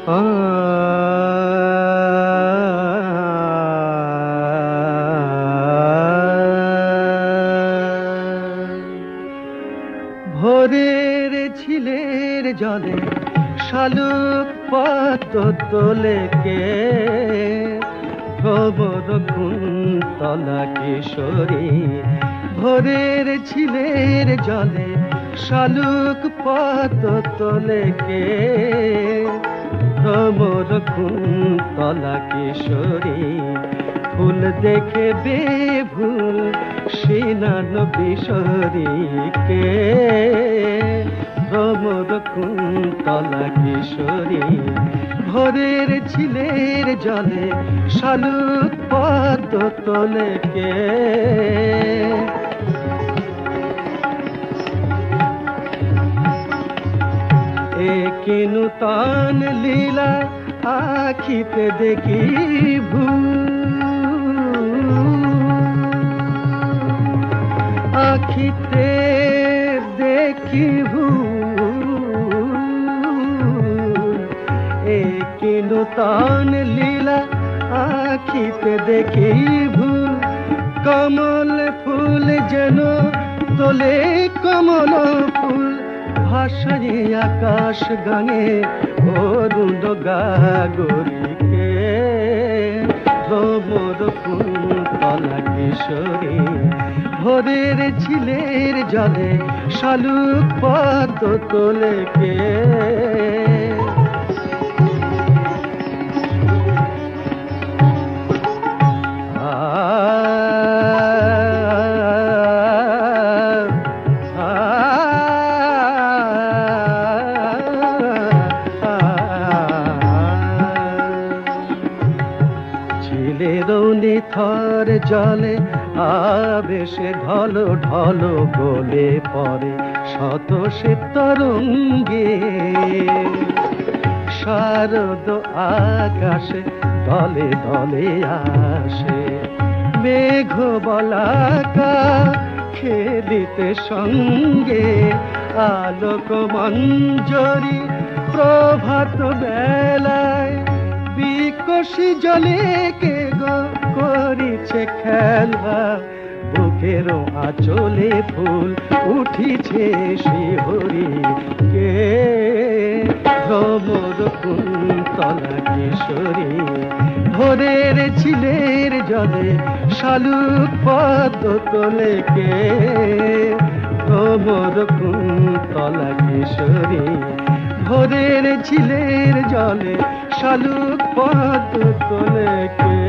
ভোরের ঝিলের জলে শালুক পদ্ম তোলে কে, ভ্রমর কুন্তলা কিশোরী। ভোরের ঝিলের জলে শালুক পদ্ম তোলে কে, ভ্রমর কুন্তলা কিশোরী। ফুল দেখে বেভুল সিনান বিশরীকে, ভ্রমর কুন্তলা কিশোরী। ভোরের ঝিলের জলে শালুক পদ্ম তোলে কে। একি নূতন লীলা আখিতে দেখি আখিতে দেখি একি নূতন লীলা আখিতে দেখি ভুল। কমল ফুল যেন তোলে কমল ফুল, ভাসায় আকাশ গানে অরুণ গাগরিকে, ভ্রমর কুন্তলা কিশোরী। ভোরের ঝিলের জলে শালুক পদ্ম তোলে কে। থর জলে আবেশে ঢল ঢল গলে পড়ে শত সে তরঙ্গে, শারদ আকাশে দলে দলে আসে মেঘ বলাকা খেলিতে সঙ্গে। আলোক মঞ্জরি প্রভাত বেলায় বিকশি জলে কে গো করিছে খেলা। বুকের আঁচলে ফুল উঠিছে শিহরি কে, ভ্রমর কুন্তলা কিশোরী। ভোরের ঝিলের জলে শালুক পদ্ম তোলে কে, ভ্রমর কুন্তলা কিশোরী। ভোরের ঝিলের জলে শালুক পদ্ম তোলে কে।